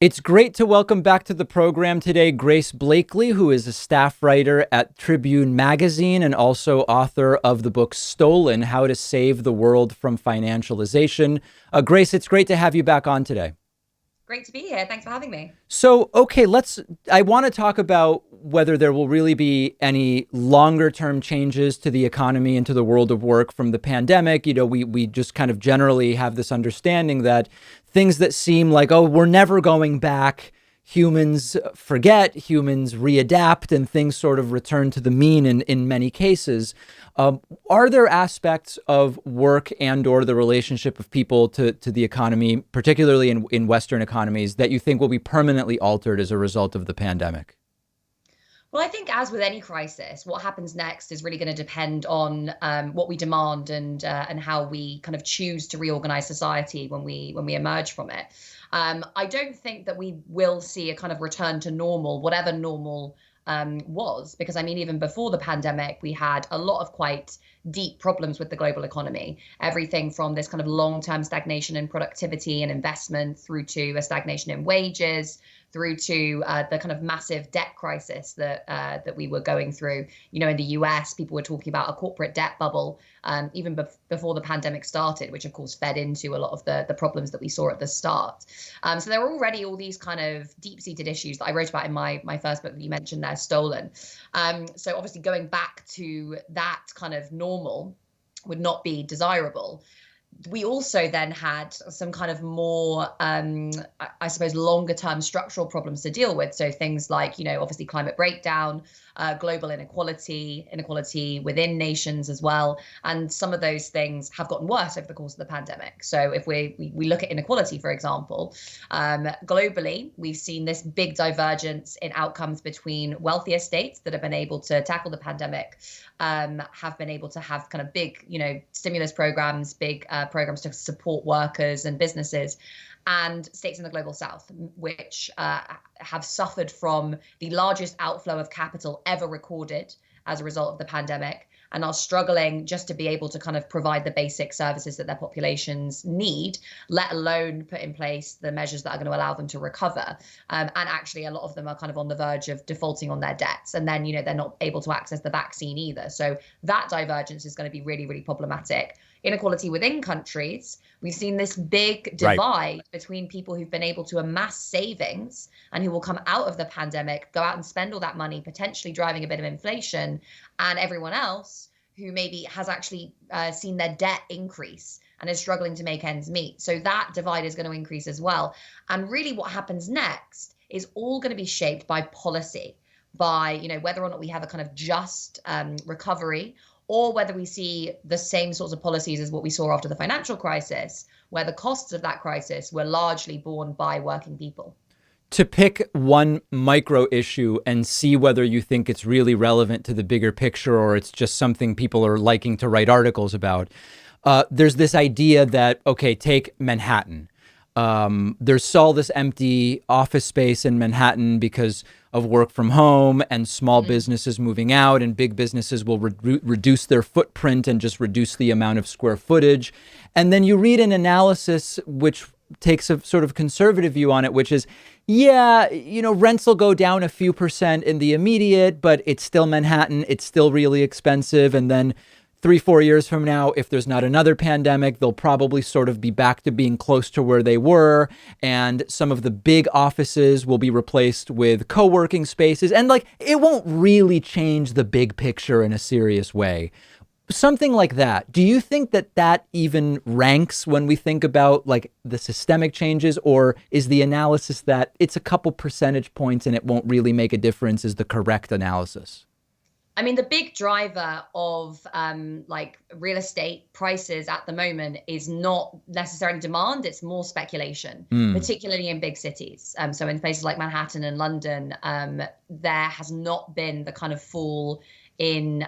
It's great to welcome back to the program today Grace Blakeley, who is a staff writer at Tribune Magazine and also author of the book Stolen: How to Save the World from Financialization. Grace, it's great to have you back on today. Great to be here. Thanks for having me. So, okay, I want to talk about whether there will really be any longer term changes to the economy and to the world of work from the pandemic. We just kind of generally have this understanding that things that seem like, oh, we're never going back, humans forget, humans readapt, and things sort of return to the mean in many cases. Are there aspects of work and or the relationship of people to the economy, particularly in Western economies, that you think will be permanently altered as a result of the pandemic? Well, I think as with any crisis, what happens next is really going to depend on what we demand and how we kind of choose to reorganize society when we emerge from it. I don't think that we will see a kind of return to normal, whatever normal was, because I mean, even before the pandemic, we had a lot of quite deep problems with the global economy. Everything from this kind of long-term stagnation in productivity and investment through to a stagnation in wages, through to the kind of massive debt crisis that we were going through. You know, in the US, people were talking about a corporate debt bubble even before the pandemic started, which of course fed into a lot of the problems that we saw at the start. So there were already all these kind of deep-seated issues that I wrote about in my first book that you mentioned there, Stolen. So obviously going back to that kind of normal would not be desirable. We also then had some kind of more, I suppose, longer term structural problems to deal with. So things like, you know, obviously climate breakdown, global inequality within nations as well. And some of those things have gotten worse over the course of the pandemic. So if we look at inequality, for example, globally, we've seen this big divergence in outcomes between wealthier states that have been able to tackle the pandemic, have been able to have kind of big, you know, stimulus programs, big programs to support workers and businesses, and states in the global south, which have suffered from the largest outflow of capital ever recorded as a result of the pandemic, and are struggling just to be able to kind of provide the basic services that their populations need, let alone put in place the measures that are going to allow them to recover. And actually, a lot of them are kind of on the verge of defaulting on their debts. And then, you know, they're not able to access the vaccine either. So that divergence is going to be really, really problematic. Inequality within countries, we've seen this big Right. divide between people who've been able to amass savings and who will come out of the pandemic, go out and spend all that money, potentially driving a bit of inflation, and everyone else who maybe has actually seen their debt increase and is struggling to make ends meet. So that divide is going to increase as well. And really what happens next is all going to be shaped by policy, by, you know, whether or not we have a kind of just recovery, or whether we see the same sorts of policies as what we saw after the financial crisis, where the costs of that crisis were largely borne by working people. To pick one micro issue and see whether you think it's really relevant to the bigger picture or it's just something people are liking to write articles about, there's this idea that, okay, take Manhattan. There's all this empty office space in Manhattan because of work from home and small businesses moving out, and big businesses will reduce their footprint and just reduce the amount of square footage. And then you read an analysis which takes a sort of conservative view on it, which is, yeah, you know, rents will go down a few percent in the immediate, but it's still Manhattan. It's still really expensive. And then 3, 4 years from now, if there's not another pandemic, they'll probably sort of be back to being close to where they were. And some of the big offices will be replaced with co-working spaces. And like, it won't really change the big picture in a serious way. Something like that. Do you think that that even ranks when we think about like the systemic changes, or is the analysis that it's a couple percentage points and it won't really make a difference is the correct analysis? I mean, the big driver of like real estate prices at the moment is not necessarily demand, it's more speculation, Mm. particularly in big cities. So in places like Manhattan and London, there has not been the kind of fall in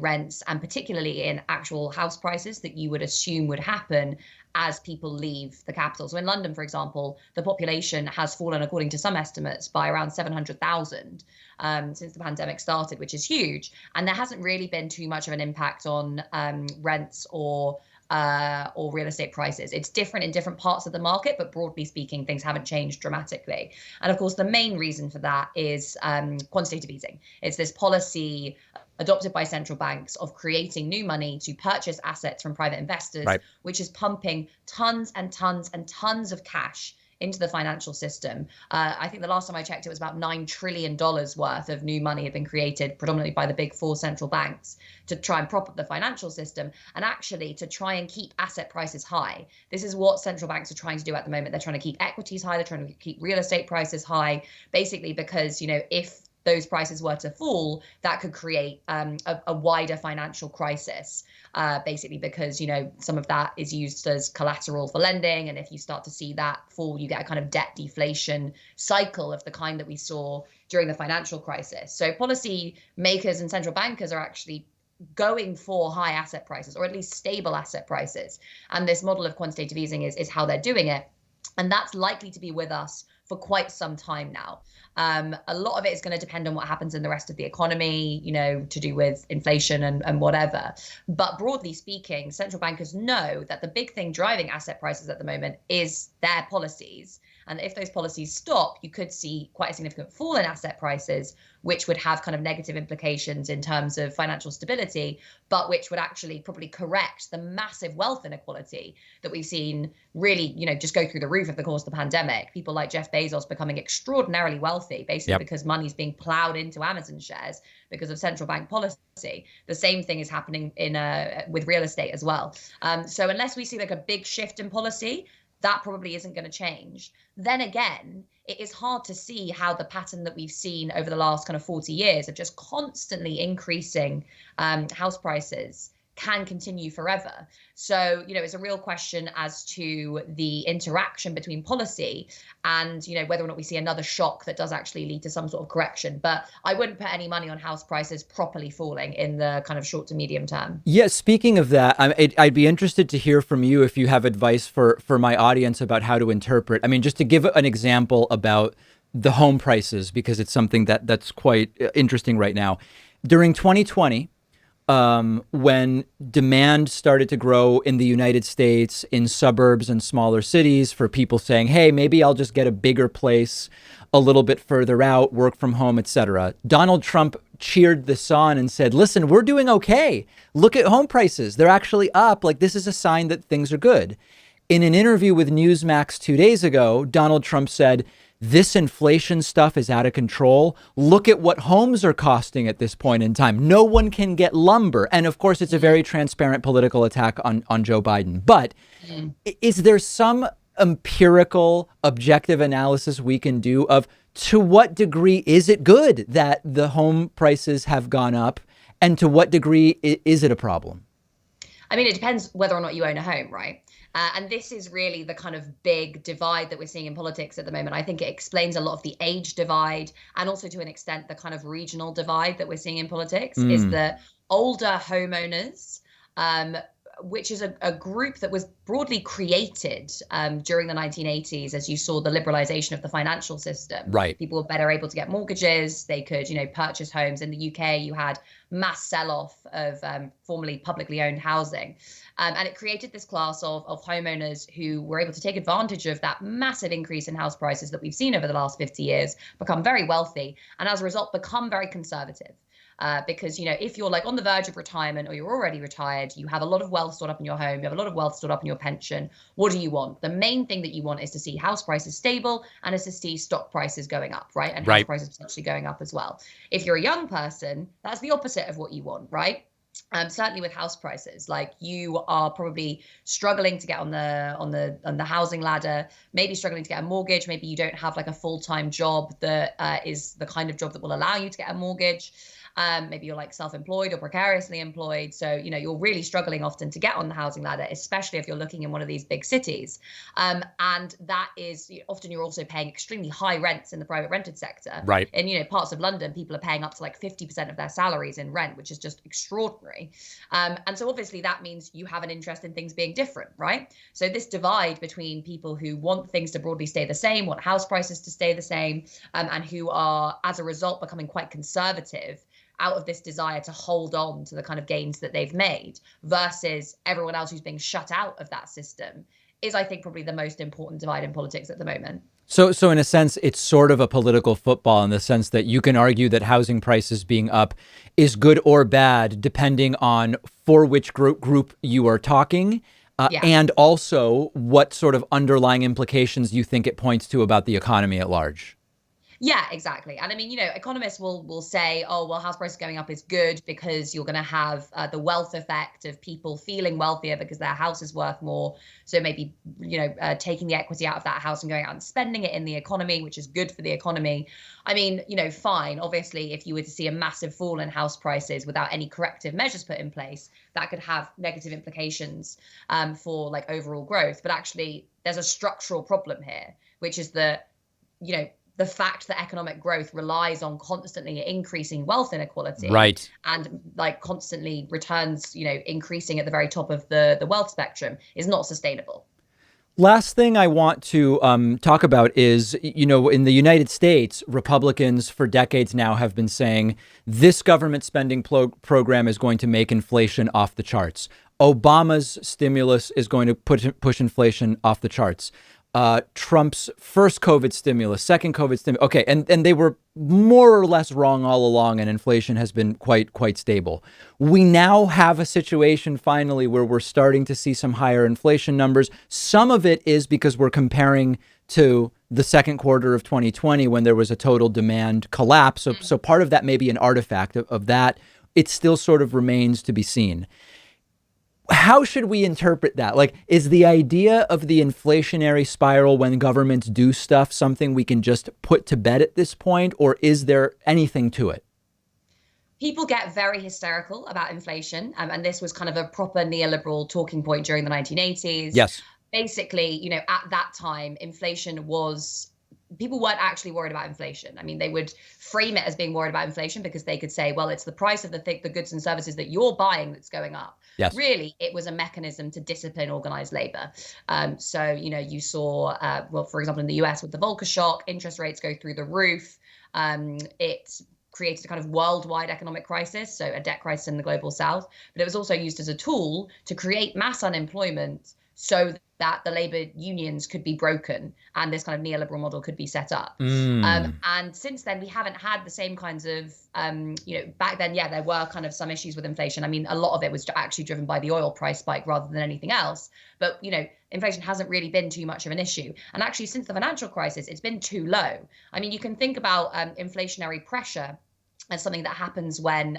rents, and particularly in actual house prices, that you would assume would happen as people leave the capital. So in London, for example, the population has fallen, according to some estimates, by around 700,000 since the pandemic started, which is huge. And there hasn't really been too much of an impact on rents or or real estate prices. It's different in different parts of the market, but broadly speaking, things haven't changed dramatically. And of course, the main reason for that is quantitative easing. It's this policy adopted by central banks of creating new money to purchase assets from private investors, Right. which is pumping tons and tons and tons of cash into the financial system. I think the last time I checked, it was about $9 trillion worth of new money had been created, predominantly by the big four central banks, to try and prop up the financial system and actually to try and keep asset prices high. This is what central banks are trying to do at the moment. They're trying to keep equities high. They're trying to keep real estate prices high, basically because, if those prices were to fall, that could create a wider financial crisis, basically because, some of that is used as collateral for lending. And if you start to see that fall, you get a kind of debt deflation cycle of the kind that we saw during the financial crisis. So policy makers and central bankers are actually going for high asset prices, or at least stable asset prices. And this model of quantitative easing is how they're doing it. And that's likely to be with us for quite some time now. A lot of it is going to depend on what happens in the rest of the economy, to do with inflation and whatever. But broadly speaking, central bankers know that the big thing driving asset prices at the moment is their policies. And if those policies stop, you could see quite a significant fall in asset prices, which would have kind of negative implications in terms of financial stability, but which would actually probably correct the massive wealth inequality that we've seen really, just go through the roof of the course of the pandemic. People like Jeff Bezos becoming extraordinarily wealthy, basically because money's being plowed into Amazon shares because of central bank policy. The same thing is happening with real estate as well. So unless we see like a big shift in policy, that probably isn't going to change. Then again, it is hard to see how the pattern that we've seen over the last kind of 40 years of just constantly increasing house prices can continue forever. So, it's a real question as to the interaction between policy and, whether or not we see another shock that does actually lead to some sort of correction. But I wouldn't put any money on house prices properly falling in the kind of short to medium term. Yeah, speaking of that, I'd be interested to hear from you if you have advice for my audience about how to interpret. I mean, just to give an example about the home prices, because it's something that's quite interesting right now. During 2020, when demand started to grow in the United States, in suburbs and smaller cities, for people saying, hey, maybe I'll just get a bigger place a little bit further out, work from home, etc. Donald Trump cheered this on and said, listen, we're doing okay. Look at home prices. They're actually up. Like, this is a sign that things are good. In an interview with Newsmax 2 days ago, Donald Trump said, this inflation stuff is out of control. Look at what homes are costing at this point in time. No one can get lumber. And of course, it's a very transparent political attack on Joe Biden. But is there some empirical, objective analysis we can do of to what degree is it good that the home prices have gone up? And to what degree is it a problem? I mean, it depends whether or not you own a home, right? And this is really the kind of big divide that we're seeing in politics at the moment. I think it explains a lot of the age divide, and also to an extent the kind of regional divide that we're seeing in politics is that older homeowners, which is a group that was broadly created during the 1980s as you saw the liberalization of the financial system. Right. People were better able to get mortgages. They could, purchase homes. In the UK, you had mass sell-off of formerly publicly owned housing. And it created this class of homeowners who were able to take advantage of that massive increase in house prices that we've seen over the last 50 years, become very wealthy, and as a result, become very conservative. Because, if you're like on the verge of retirement or you're already retired, you have a lot of wealth stored up in your home, you have a lot of wealth stored up in your pension. What do you want? The main thing that you want is to see house prices stable and is to see stock prices going up, right? And house prices potentially going up as well. If you're a young person, that's the opposite of what you want, right? Certainly with house prices, like you are probably struggling to get on the housing ladder, maybe struggling to get a mortgage. Maybe you don't have like a full-time job that is the kind of job that will allow you to get a mortgage. Maybe you're like self-employed or precariously employed. So, you're really struggling often to get on the housing ladder, especially if you're looking in one of these big cities. And that is often you're also paying extremely high rents in the private rented sector. Right. In, parts of London, people are paying up to like 50% of their salaries in rent, which is just extraordinary. And so obviously that means you have an interest in things being different, right? So this divide between people who want things to broadly stay the same, want house prices to stay the same, and who are, as a result, becoming quite conservative, out of this desire to hold on to the kind of gains that they've made versus everyone else who's being shut out of that system is, I think, probably the most important divide in politics at the moment. So in a sense, it's sort of a political football in the sense that you can argue that housing prices being up is good or bad, depending on for which group you are talking, and also what sort of underlying implications you think it points to about the economy at large. Yeah, exactly. And I mean, economists will say, oh, well, house prices going up is good because you're going to have the wealth effect of people feeling wealthier because their house is worth more. So maybe, taking the equity out of that house and going out and spending it in the economy, which is good for the economy. I mean, fine. Obviously, if you were to see a massive fall in house prices without any corrective measures put in place, that could have negative implications for like overall growth. But actually, there's a structural problem here, which is that, the fact that economic growth relies on constantly increasing wealth inequality, right, and like constantly returns, increasing at the very top of the wealth spectrum is not sustainable. Last thing I want to talk about is, in the United States, Republicans for decades now have been saying this government spending program is going to make inflation off the charts. Obama's stimulus is going to push inflation off the charts. Trump's first COVID stimulus, second COVID stimulus. Okay. And they were more or less wrong all along, and inflation has been quite stable. We now have a situation finally where we're starting to see some higher inflation numbers. Some of it is because we're comparing to the second quarter of 2020 when there was a total demand collapse. So part of that may be an artifact of that. It still sort of remains to be seen. How should we interpret that? Like, is the idea of the inflationary spiral when governments do stuff something we can just put to bed at this point, or is there anything to it? People get very hysterical about inflation, and this was kind of a proper neoliberal talking point during the 1980s. Yes. Basically, at that time, inflation was... people weren't actually worried about inflation. I mean, they would frame it as being worried about inflation because they could say, well, it's the price of the goods and services that you're buying that's going up. Yes. Really, it was a mechanism to discipline organized labor. So, you saw, for example, in the US with the Volcker shock, interest rates go through the roof. It created a kind of worldwide economic crisis, so a debt crisis in the global south. But it was also used as a tool to create mass unemployment so that the labor unions could be broken and this kind of neoliberal model could be set up. And since then, we haven't had the same kinds of, back then, there were kind of some issues with inflation. I mean, a lot of it was actually driven by the oil price spike rather than anything else. But, inflation hasn't really been too much of an issue. And actually, since the financial crisis, it's been too low. I mean, you can think about inflationary pressure as something that happens when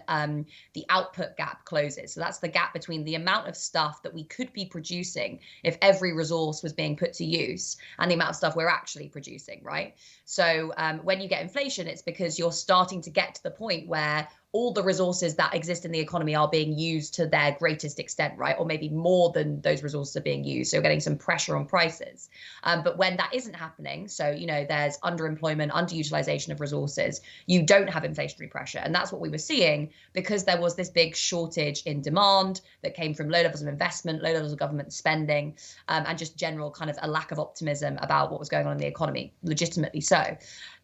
the output gap closes. So that's the gap between the amount of stuff that we could be producing if every resource was being put to use and the amount of stuff we're actually producing, right? So when you get inflation, it's because you're starting to get to the point where all the resources that exist in the economy are being used to their greatest extent, right? Or maybe more than those resources are being used. So you're getting some pressure on prices. But when that isn't happening, so, there's underemployment, underutilization of resources, you don't have inflationary pressure. And that's what we were seeing because there was this big shortage in demand that came from low levels of investment, low levels of government spending, and just general kind of a lack of optimism about what was going on in the economy, legitimately so.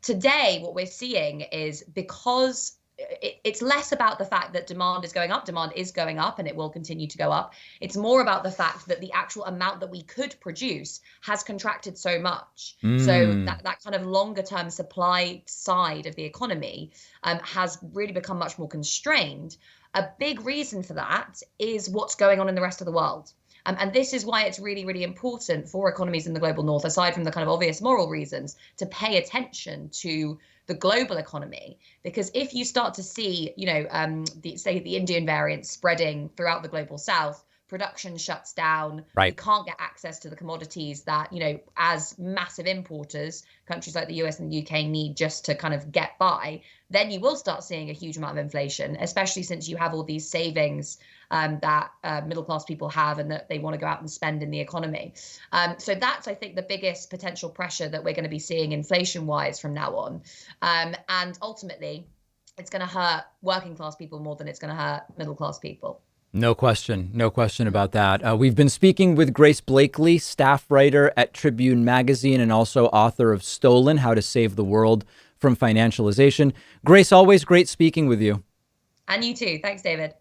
Today, what we're seeing is because it's less about the fact that demand is going up and it will continue to go up. It's more about the fact that the actual amount that we could produce has contracted so much. So that kind of longer term supply side of the economy has really become much more constrained. A big reason for that is what's going on in the rest of the world. And this is why it's really, really important for economies in the global north, aside from the kind of obvious moral reasons, to pay attention to the global economy. Because if you start to see, the Indian variant spreading throughout the global south, production shuts down. Right. We can't get access to the commodities that, as massive importers, countries like the US and the UK need just to kind of get by. Then you will start seeing a huge amount of inflation, especially since you have all these savings that middle class people have and that they want to go out and spend in the economy. So that's, I think, the biggest potential pressure that we're going to be seeing inflation wise from now on. And ultimately, it's going to hurt working class people more than it's going to hurt middle class people. No question about that. We've been speaking with Grace Blakeley, staff writer at Tribune Magazine and also author of Stolen: How to Save the World from Financialization. Grace, always great speaking with you. And you too. Thanks, David.